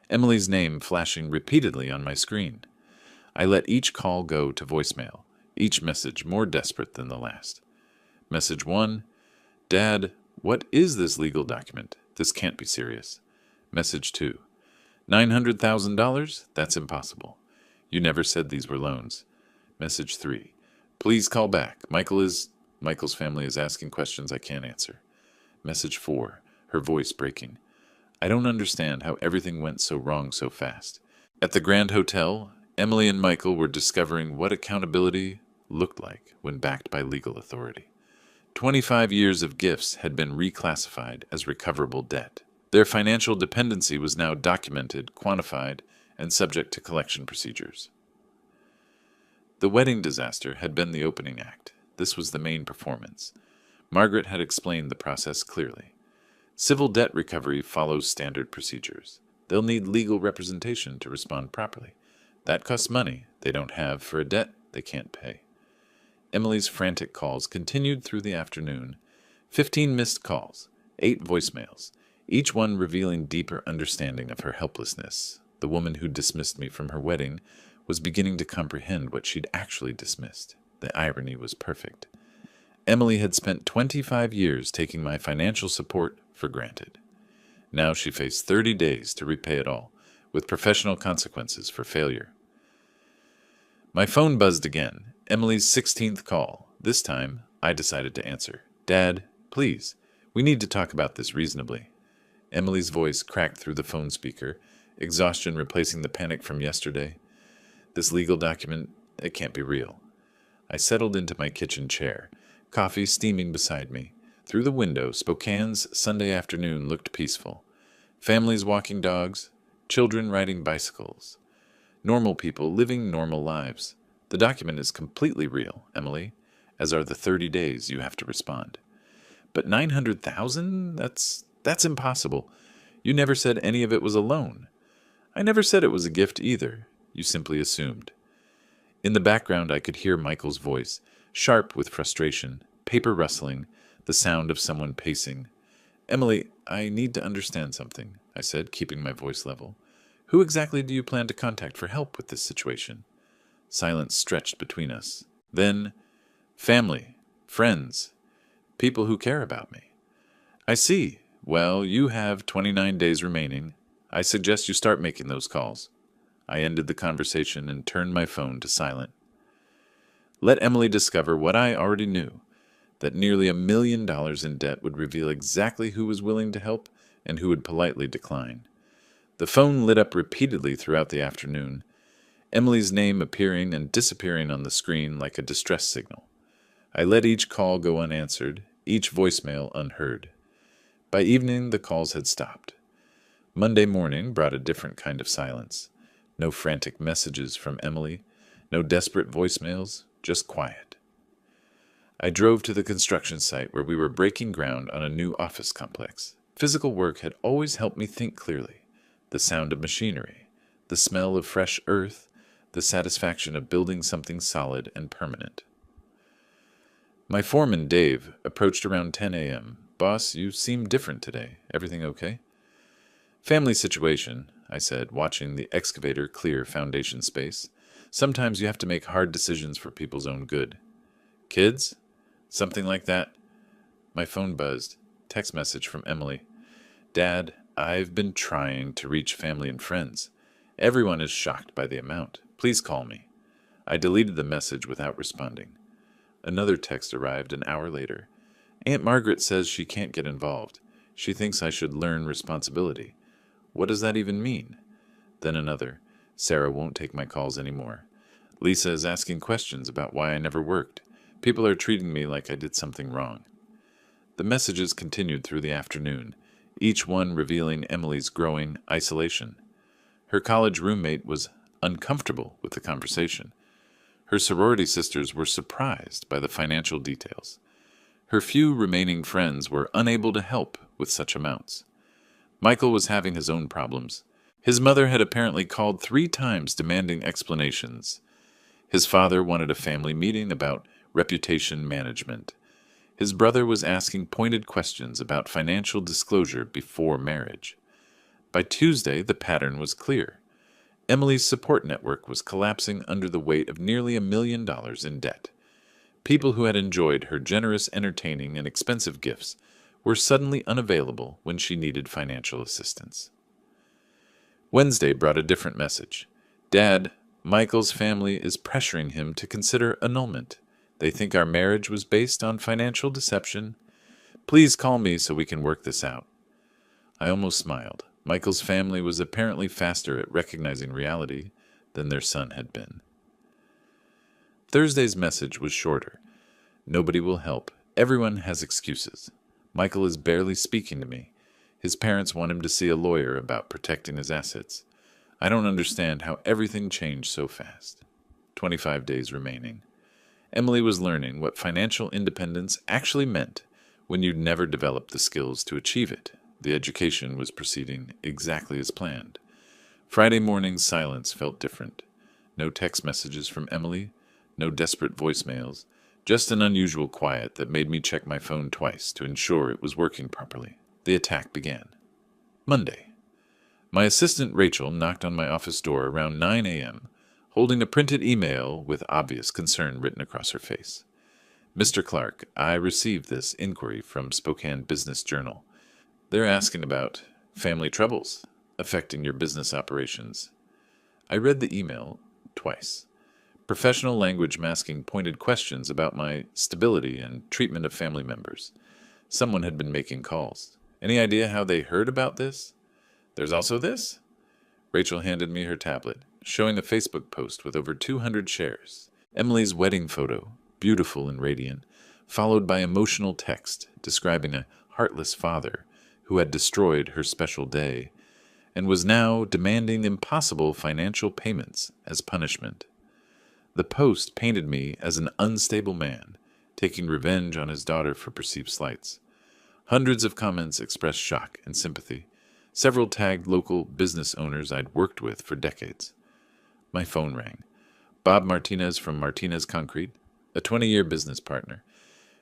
Emily's name flashing repeatedly on my screen. I let each call go to voicemail, each message more desperate than the last. Message 1: Dad, what is this legal document? This can't be serious. Message 2: $900,000? That's impossible. You never said these were loans. Message 3: Please call back. Michael's family is asking questions I can't answer. Message 4, her voice breaking. I don't understand how everything went so wrong so fast. At the Grand Hotel, Emily and Michael were discovering what accountability looked like when backed by legal authority. 25 years of gifts had been reclassified as recoverable debt. Their financial dependency was now documented, quantified, and subject to collection procedures. The wedding disaster had been the opening act. This was the main performance. Margaret had explained the process clearly. Civil debt recovery follows standard procedures. They'll need legal representation to respond properly. That costs money they don't have for a debt they can't pay. Emily's frantic calls continued through the afternoon. 15 missed calls, 8 voicemails, each one revealing deeper understanding of her helplessness. The woman who dismissed me from her wedding was beginning to comprehend what she'd actually dismissed. The irony was perfect. Emily had spent 25 years taking my financial support for granted. Now she faced 30 days to repay it all, with professional consequences for failure. My phone buzzed again, Emily's 16th call. This time, I decided to answer. Dad, please, we need to talk about this reasonably. Emily's voice cracked through the phone speaker, exhaustion replacing the panic from yesterday. This legal document, it can't be real. I settled into my kitchen chair, coffee steaming beside me. Through the window, Spokane's Sunday afternoon looked peaceful. Families walking dogs, children riding bicycles. Normal people living normal lives. The document is completely real, Emily, as are the 30 days you have to respond. But 900,000? That's impossible. You never said any of it was a loan. I never said it was a gift either. You simply assumed. In the background, I could hear Michael's voice, sharp with frustration, paper rustling, the sound of someone pacing. Emily, I need to understand something, I said, keeping my voice level. Who exactly do you plan to contact for help with this situation? Silence stretched between us. Then, family, friends, people who care about me. I see. Well, you have 29 days remaining. I suggest you start making those calls. I ended the conversation and turned my phone to silent. Let Emily discover what I already knew, that nearly $1 million in debt would reveal exactly who was willing to help and who would politely decline. The phone lit up repeatedly throughout the afternoon, Emily's name appearing and disappearing on the screen like a distress signal. I let each call go unanswered, each voicemail unheard. By evening, the calls had stopped. Monday morning brought a different kind of silence. No frantic messages from Emily, no desperate voicemails, just quiet. I drove to the construction site where we were breaking ground on a new office complex. Physical work had always helped me think clearly. The sound of machinery, the smell of fresh earth, the satisfaction of building something solid and permanent. My foreman, Dave, approached around 10 a.m. Boss, you seem different today. Everything okay? Family situation, I said, watching the excavator clear foundation space. Sometimes you have to make hard decisions for people's own good. Kids? Something like that. My phone buzzed. Text message from Emily. Dad, I've been trying to reach family and friends. Everyone is shocked by the amount. Please call me. I deleted the message without responding. Another text arrived an hour later. Aunt Margaret says she can't get involved. She thinks I should learn responsibility. What does that even mean? Then another. Sarah won't take my calls anymore. Lisa is asking questions about why I never worked. People are treating me like I did something wrong. The messages continued through the afternoon, each one revealing Emily's growing isolation. Her college roommate was uncomfortable with the conversation. Her sorority sisters were surprised by the financial details. Her few remaining friends were unable to help with such amounts. Michael was having his own problems. His mother had apparently called 3 times demanding explanations. His father wanted a family meeting about reputation management. His brother was asking pointed questions about financial disclosure before marriage. By Tuesday, the pattern was clear. Emily's support network was collapsing under the weight of nearly $1 million in debt. People who had enjoyed her generous, entertaining, and expensive gifts were suddenly unavailable when she needed financial assistance. Wednesday brought a different message. Dad, Michael's family is pressuring him to consider annulment. They think our marriage was based on financial deception. Please call me so we can work this out. I almost smiled. Michael's family was apparently faster at recognizing reality than their son had been. Thursday's message was shorter. Nobody will help. Everyone has excuses. Michael is barely speaking to me. His parents want him to see a lawyer about protecting his assets. I don't understand how everything changed so fast. 25 days remaining. Emily was learning what financial independence actually meant when you'd never developed the skills to achieve it. The education was proceeding exactly as planned. Friday morning's silence felt different. No text messages from Emily, no desperate voicemails, just an unusual quiet that made me check my phone twice to ensure it was working properly. The attack began. Monday. My assistant Rachel knocked on my office door around 9 a.m., holding a printed email with obvious concern written across her face. Mr. Clark, I received this inquiry from Spokane Business Journal. They're asking about family troubles affecting your business operations. I read the email twice. Professional language masking pointed questions about my stability and treatment of family members. Someone had been making calls. Any idea how they heard about this? There's also this? Rachel handed me her tablet, showing a Facebook post with over 200 shares. Emily's wedding photo, beautiful and radiant, followed by emotional text describing a heartless father who had destroyed her special day and was now demanding impossible financial payments as punishment. The post painted me as an unstable man, taking revenge on his daughter for perceived slights. Hundreds of comments expressed shock and sympathy. Several tagged local business owners I'd worked with for decades. My phone rang. Bob Martinez from Martinez Concrete, a 20-year business partner.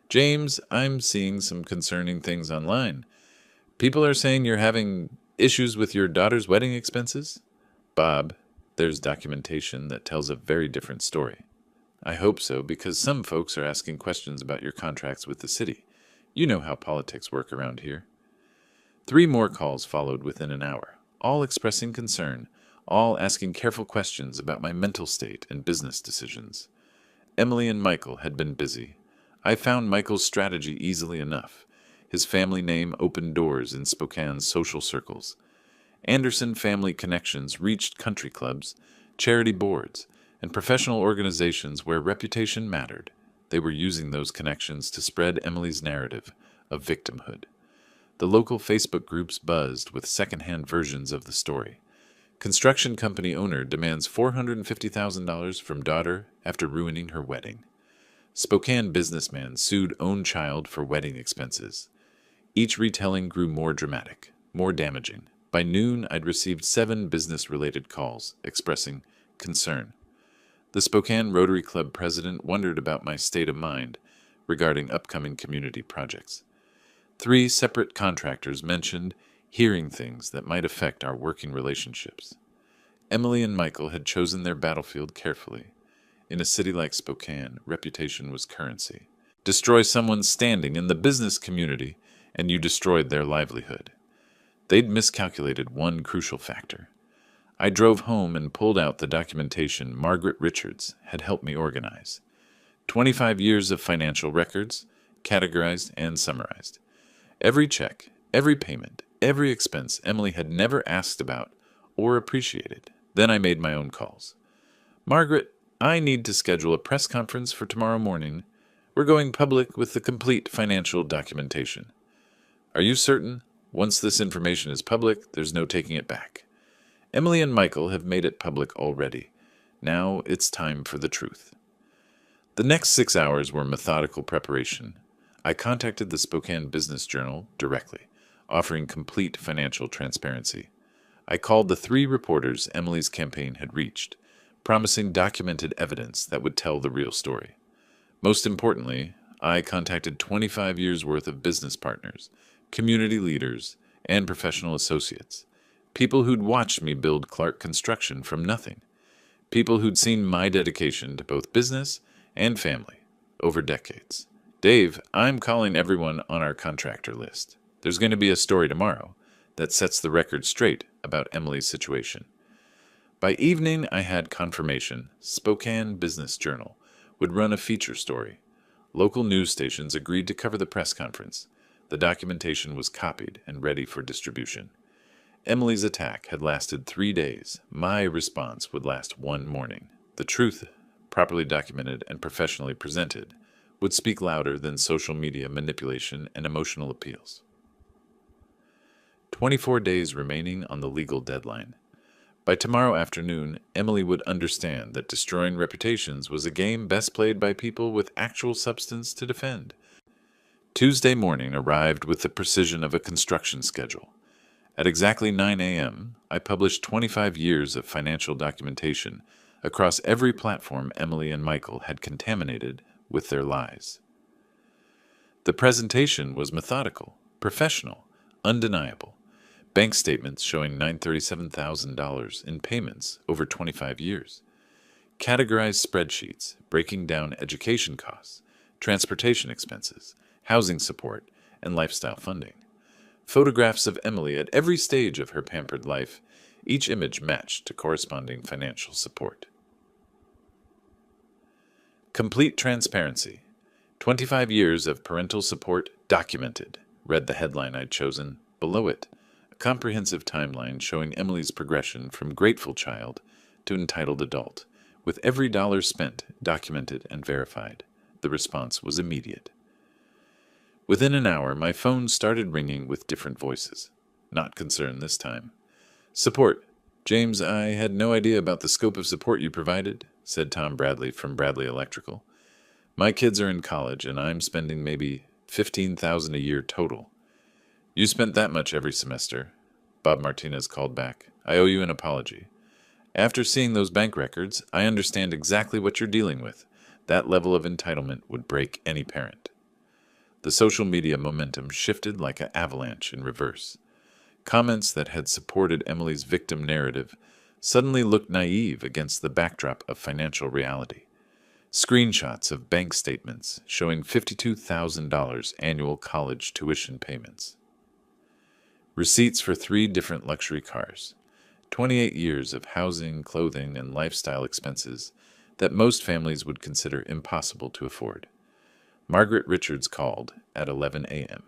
James, I'm seeing some concerning things online. People are saying you're having issues with your daughter's wedding expenses? Bob, there's documentation that tells a very different story. I hope so, because some folks are asking questions about your contracts with the city. You know how politics work around here. 3 more calls followed within an hour, all expressing concern, all asking careful questions about my mental state and business decisions. Emily and Michael had been busy. I found Michael's strategy easily enough. His family name opened doors in Spokane's social circles. Anderson family connections reached country clubs, charity boards, and professional organizations where reputation mattered. They were using those connections to spread Emily's narrative of victimhood. The local Facebook groups buzzed with secondhand versions of the story. Construction company owner demands $450,000 from daughter after ruining her wedding. Spokane businessman sued own child for wedding expenses. Each retelling grew more dramatic, more damaging. By noon, I'd received 7 business-related calls expressing concern. The Spokane Rotary Club president wondered about my state of mind regarding upcoming community projects. 3 separate contractors mentioned hearing things that might affect our working relationships. Emily and Michael had chosen their battlefield carefully. In a city like Spokane, reputation was currency. Destroy someone's standing in the business community, and you destroyed their livelihood. They'd miscalculated one crucial factor. I drove home and pulled out the documentation Margaret Richards had helped me organize. 25 years of financial records, categorized and summarized. Every check, every payment, every expense Emily had never asked about or appreciated. Then I made my own calls. Margaret, I need to schedule a press conference for tomorrow morning. We're going public with the complete financial documentation. Are you certain? Once this information is public, there's no taking it back. Emily and Michael have made it public already. Now it's time for the truth. The next 6 hours were methodical preparation. I contacted the Spokane Business Journal directly, offering complete financial transparency. I called the 3 reporters Emily's campaign had reached, promising documented evidence that would tell the real story. Most importantly, I contacted 25 years' worth of business partners, community leaders, and professional associates. People who'd watched me build Clark Construction from nothing. People who'd seen my dedication to both business and family over decades. Dave, I'm calling everyone on our contractor list. There's going to be a story tomorrow that sets the record straight about Emily's situation. By evening, I had confirmation Spokane Business Journal would run a feature story. Local news stations agreed to cover the press conference. The documentation was copied and ready for distribution. Emily's attack had lasted 3 days. My response would last one morning. The truth, properly documented and professionally presented, would speak louder than social media manipulation and emotional appeals. 24 days remaining on the legal deadline. By tomorrow afternoon, Emily would understand that destroying reputations was a game best played by people with actual substance to defend. Tuesday morning arrived with the precision of a construction schedule. At exactly 9 a.m., I published 25 years of financial documentation across every platform Emily and Michael had contaminated with their lies. The presentation was methodical, professional, undeniable. Bank statements showing $937,000 in payments over 25 years. Categorized spreadsheets breaking down education costs, transportation expenses, housing support, and lifestyle funding. Photographs of Emily at every stage of her pampered life, each image matched to corresponding financial support. Complete transparency. 25 years of parental support documented, read the headline I'd chosen. Below it, a comprehensive timeline showing Emily's progression from grateful child to entitled adult, with every dollar spent documented and verified. The response was immediate. Within an hour, my phone started ringing with different voices. Not concerned this time. Support. James, I had no idea about the scope of support you provided, said Tom Bradley from Bradley Electrical. My kids are in college, and I'm spending maybe $15,000 a year total. You spent that much every semester. Bob Martinez called back. I owe you an apology. After seeing those bank records, I understand exactly what you're dealing with. That level of entitlement would break any parent. The social media momentum shifted like an avalanche in reverse. Comments that had supported Emily's victim narrative suddenly looked naive against the backdrop of financial reality. Screenshots of bank statements showing $52,000 annual college tuition payments. Receipts for 3 different luxury cars. 28 years of housing, clothing, and lifestyle expenses that most families would consider impossible to afford. Margaret Richards called at 11 a.m.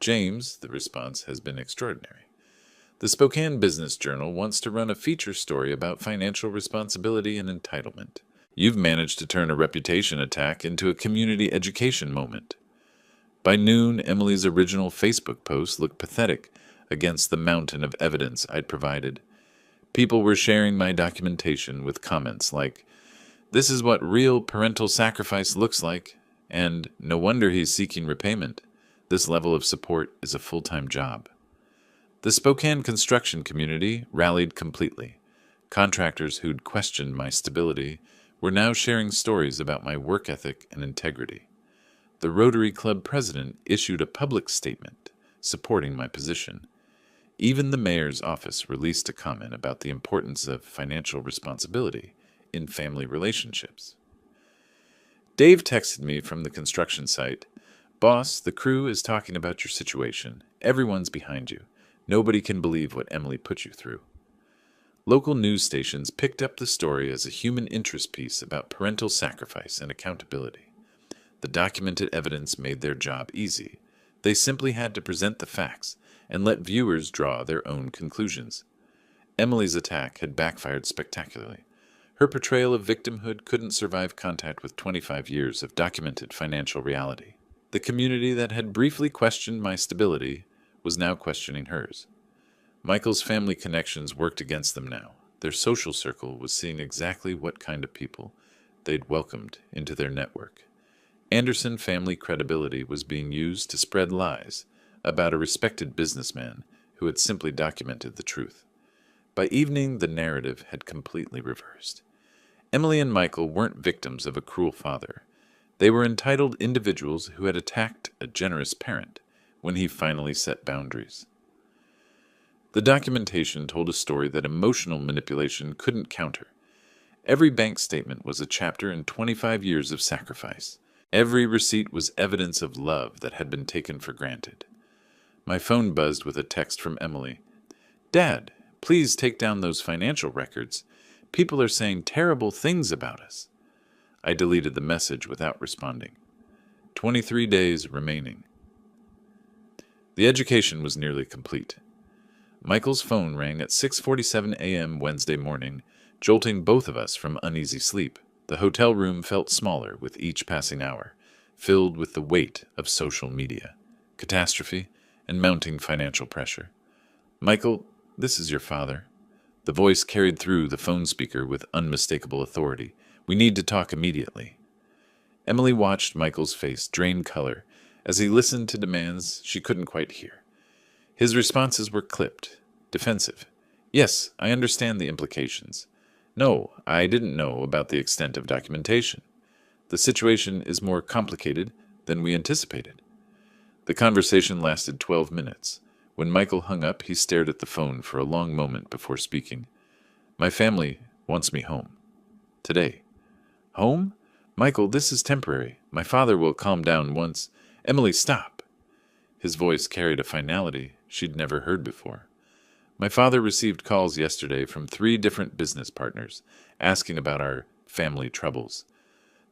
James, the response has been extraordinary. The Spokane Business Journal wants to run a feature story about financial responsibility and entitlement. You've managed to turn a reputation attack into a community education moment. By noon, Emily's original Facebook post looked pathetic against the mountain of evidence I'd provided. People were sharing my documentation with comments like, "This is what real parental sacrifice looks like," and "No wonder he's seeking repayment. This level of support is a full-time job." The Spokane construction community rallied completely. Contractors who'd questioned my stability were now sharing stories about my work ethic and integrity. The Rotary Club president issued a public statement supporting my position. Even the mayor's office released a comment about the importance of financial responsibility in family relationships. Dave texted me from the construction site, "Boss, the crew is talking about your situation. Everyone's behind you. Nobody can believe what Emily put you through." Local news stations picked up the story as a human interest piece about parental sacrifice and accountability. The documented evidence made their job easy. They simply had to present the facts and let viewers draw their own conclusions. Emily's attack had backfired spectacularly. Her portrayal of victimhood couldn't survive contact with 25 years of documented financial reality. The community that had briefly questioned my stability was now questioning hers. Michael's family connections worked against them now. Their social circle was seeing exactly what kind of people they'd welcomed into their network. Anderson family credibility was being used to spread lies about a respected businessman who had simply documented the truth. By evening, the narrative had completely reversed. Emily and Michael weren't victims of a cruel father. They were entitled individuals who had attacked a generous parent when he finally set boundaries. The documentation told a story that emotional manipulation couldn't counter. Every bank statement was a chapter in 25 years of sacrifice. Every receipt was evidence of love that had been taken for granted. My phone buzzed with a text from Emily. "Dad, please take down those financial records. People are saying terrible things about us." I deleted the message without responding. 23 days remaining. The education was nearly complete. Michael's phone rang at 6:47 a.m. Wednesday morning, jolting both of us from uneasy sleep. The hotel room felt smaller with each passing hour, filled with the weight of social media, catastrophe, and mounting financial pressure. "Michael, this is your father." The voice carried through the phone speaker with unmistakable authority. "We need to talk immediately." Emily watched Michael's face drain color as he listened to demands she couldn't quite hear. His responses were clipped, defensive. "Yes, I understand the implications. No, I didn't know about the extent of documentation. The situation is more complicated than we anticipated." The conversation lasted 12 minutes. When Michael hung up, he stared at the phone for a long moment before speaking. "My family wants me home. Today." "Home? Michael, this is temporary. My father will calm down once—" "Emily, stop!" His voice carried a finality she'd never heard before. "My father received calls yesterday from 3 different business partners, asking about our family troubles.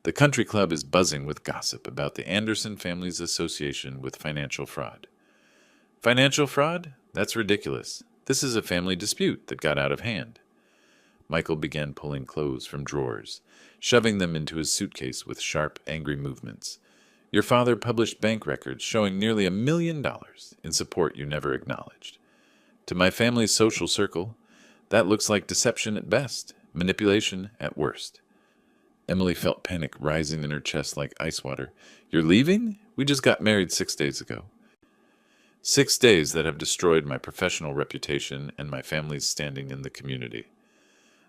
The country club is buzzing with gossip about the Anderson family's association with financial fraud." "Financial fraud? That's ridiculous. This is a family dispute that got out of hand." Michael began pulling clothes from drawers, shoving them into his suitcase with sharp, angry movements. "Your father published bank records showing nearly $1 million in support you never acknowledged. To my family's social circle, that looks like deception at best, manipulation at worst." Emily felt panic rising in her chest like ice water. "You're leaving? We just got married 6 days ago." 6 days that have destroyed my professional reputation and my family's standing in the community.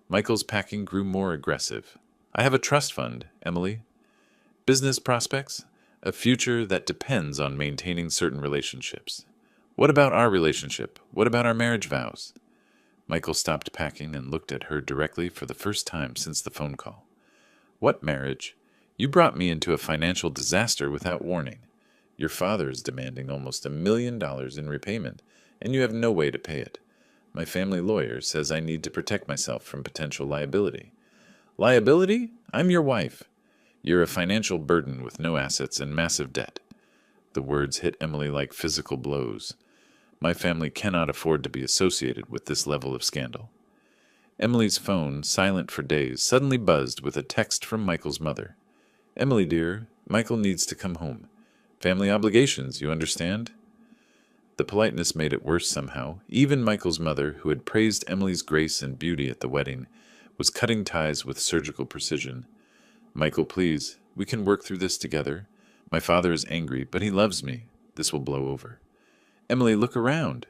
Michael's packing grew more aggressive. "I have a trust fund, Emily. Business prospects? A future that depends on maintaining certain relationships. What about our relationship? What about our marriage vows?" Michael stopped packing and looked at her directly for the first time since the phone call. "What marriage? You brought me into a financial disaster without warning. Your father is demanding almost $1 million in repayment, and you have no way to pay it. My family lawyer says I need to protect myself from potential liability." "Liability? I'm your wife. You're a financial burden with no assets and massive debt." The words hit Emily like physical blows. "My family cannot afford to be associated with this level of scandal." Emily's phone, silent for days, suddenly buzzed with a text from Michael's mother. "Emily, dear, Michael needs to come home. Family obligations, you understand?" The politeness made it worse somehow. Even Michael's mother, who had praised Emily's grace and beauty at the wedding, was cutting ties with surgical precision. "Michael, please, we can work through this together. My father is angry, but he loves me. This will blow over." "Emily, look around."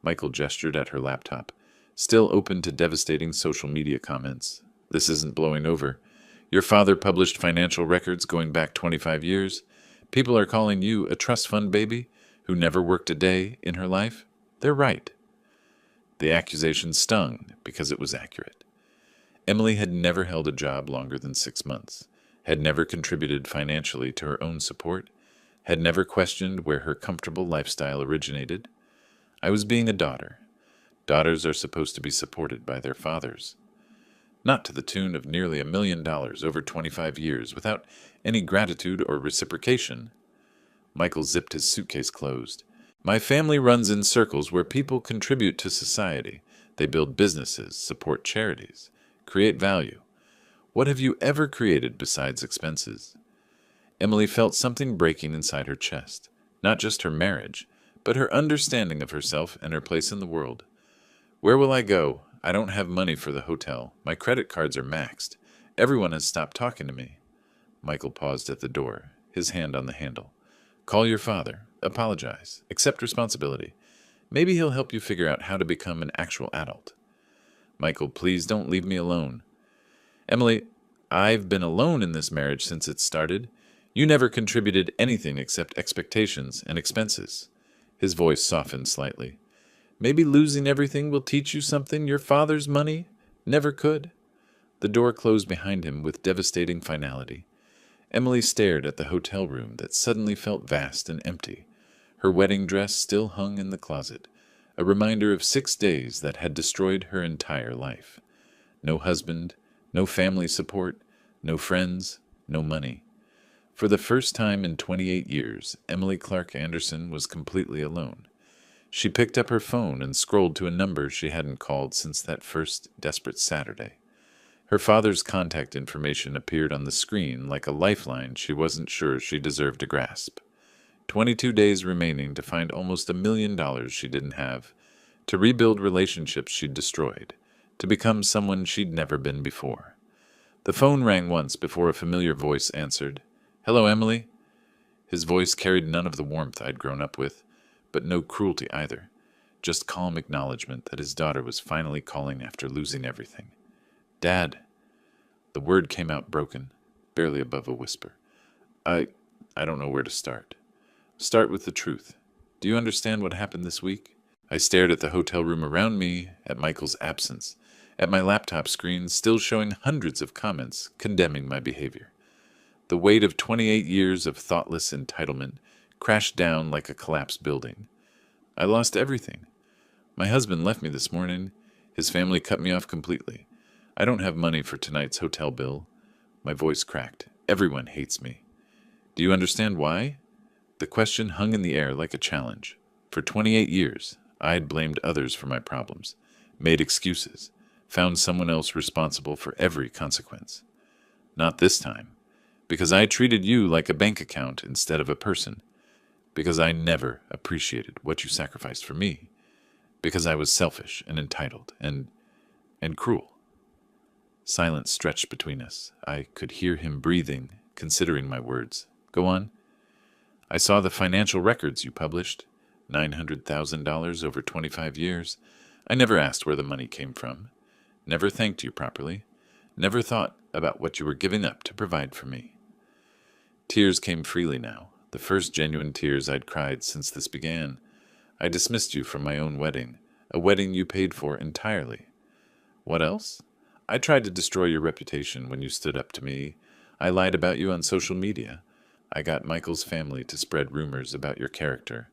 Michael gestured at her laptop, still open to devastating social media comments. "This isn't blowing over. Your father published financial records going back 25 years. People are calling you a trust fund baby who never worked a day in her life. They're right." The accusation stung because it was accurate. Emily had never held a job longer than 6 months, had never contributed financially to her own support, had never questioned where her comfortable lifestyle originated. I was being a daughter. Daughters are supposed to be supported by their fathers. Not to the tune of nearly $1 million over 25 years without any gratitude or reciprocation. Michael zipped his suitcase closed. "My family runs in circles where people contribute to society. They build businesses, support charities, create value. What have you ever created besides expenses?" Emily felt something breaking inside her chest. Not just her marriage, but her understanding of herself and her place in the world. "Where will I go? I don't have money for the hotel. My credit cards are maxed. Everyone has stopped talking to me." Michael paused at the door, his hand on the handle. "Call your father. Apologize. Accept responsibility. Maybe he'll help you figure out how to become an actual adult." "Michael, please don't leave me alone." "Emily, I've been alone in this marriage since it started. You never contributed anything except expectations and expenses." His voice softened slightly. Maybe losing everything will teach you something your father's money never could. The door closed behind him with devastating finality. Emily stared at the hotel room that suddenly felt vast and empty. Her wedding dress still hung in the closet, a reminder of 6 days that had destroyed her entire life. No husband, no family support, no friends, no money. For the first time in 28 years, Emily Clark Anderson was completely alone. She picked up her phone and scrolled to a number she hadn't called since that first desperate Saturday. Her father's contact information appeared on the screen like a lifeline she wasn't sure she deserved to grasp. 22 days remaining to find almost $1 million she didn't have, to rebuild relationships she'd destroyed, to become someone she'd never been before. The phone rang once before a familiar voice answered. "Hello, Emily." His voice carried none of the warmth I'd grown up with, but no cruelty either, just calm acknowledgement that his daughter was finally calling after losing everything. "Dad." The word came out broken, barely above a whisper. I don't know where to start. Start with the truth. Do you understand what happened this week?" I stared at the hotel room around me, at Michael's absence, at my laptop screen still showing hundreds of comments condemning my behavior. The weight of 28 years of thoughtless entitlement crashed down like a collapsed building. I lost everything. My husband left me this morning. His family cut me off completely. I don't have money for tonight's hotel bill. My voice cracked. Everyone hates me. Do you understand why? The question hung in the air like a challenge. For 28 years, I'd blamed others for my problems, made excuses, found someone else responsible for every consequence. Not this time, because I treated you like a bank account instead of a person, because I never appreciated what you sacrificed for me, because I was selfish and entitled and cruel. Silence stretched between us. I could hear him breathing, considering my words. Go on. I saw the financial records you published. $900,000 over 25 years. I never asked where the money came from. Never thanked you properly. Never thought about what you were giving up to provide for me. Tears came freely now, the first genuine tears I'd cried since this began. I dismissed you from my own wedding, a wedding you paid for entirely. What else? I tried to destroy your reputation when you stood up to me. I lied about you on social media. I got Michael's family to spread rumors about your character.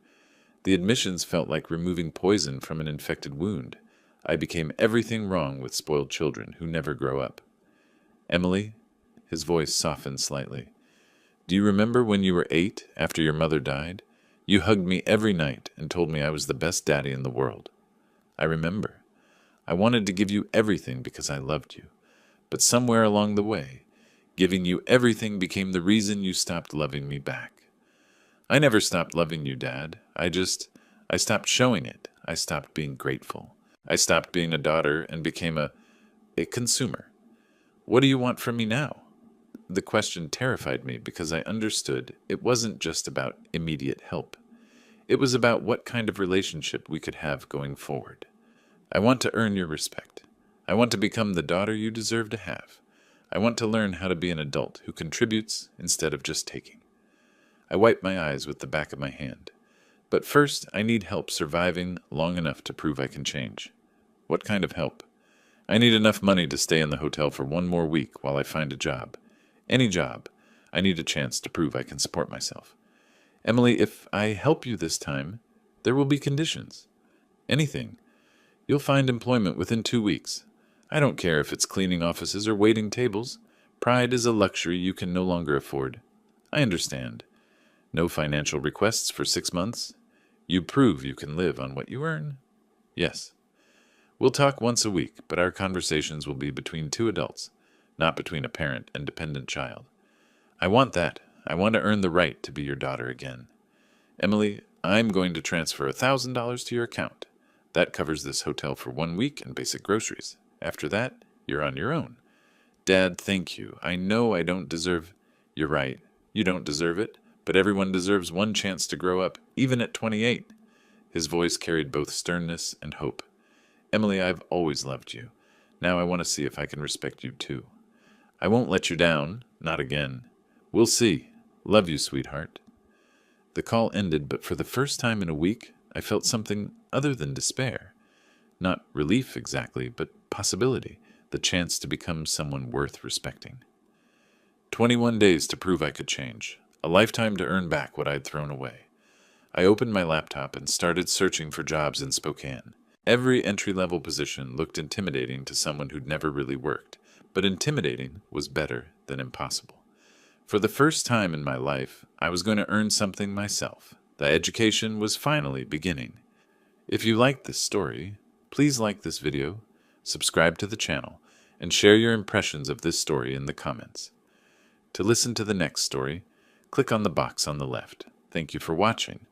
The admissions felt like removing poison from an infected wound. I became everything wrong with spoiled children who never grow up. Emily, his voice softened slightly. Do you remember when you were 8, after your mother died? You hugged me every night and told me I was the best daddy in the world. I remember. I wanted to give you everything because I loved you. But somewhere along the way, giving you everything became the reason you stopped loving me back. I never stopped loving you, Dad. I stopped showing it. I stopped being grateful. I stopped being a daughter and became a consumer. What do you want from me now? The question terrified me because I understood it wasn't just about immediate help. It was about what kind of relationship we could have going forward. I want to earn your respect. I want to become the daughter you deserve to have. I want to learn how to be an adult who contributes instead of just taking. I wiped my eyes with the back of my hand. But first, I need help surviving long enough to prove I can change. What kind of help? I need enough money to stay in the hotel for 1 more week while I find a job. Any job. I need a chance to prove I can support myself. Emily, if I help you this time, there will be conditions. Anything. You'll find employment within 2 weeks. I don't care if it's cleaning offices or waiting tables. Pride is a luxury you can no longer afford. I understand. No financial requests for 6 months. You prove you can live on what you earn. Yes. We'll talk once a week, but our conversations will be between 2 adults, not between a parent and dependent child. I want that. I want to earn the right to be your daughter again. Emily, I'm going to transfer $1,000 to your account. That covers this hotel for 1 week and basic groceries. After that, you're on your own. Dad, thank you. I know I don't deserve... You're right. You don't deserve it, but everyone deserves 1 chance to grow up, even at 28. His voice carried both sternness and hope. Emily, I've always loved you. Now I want to see if I can respect you too. I won't let you down. Not again. We'll see. Love you, sweetheart. The call ended, but for the first time in a week, I felt something other than despair. Not relief exactly, but possibility, the chance to become someone worth respecting. 21 days to prove I could change, a lifetime to earn back what I'd thrown away. I opened my laptop and started searching for jobs in Spokane. Every entry-level position looked intimidating to someone who'd never really worked, but intimidating was better than impossible. For the first time in my life, I was going to earn something myself. The education was finally beginning. If you liked this story, please like this video, subscribe to the channel, and share your impressions of this story in the comments. To listen to the next story, click on the box on the left. Thank you for watching.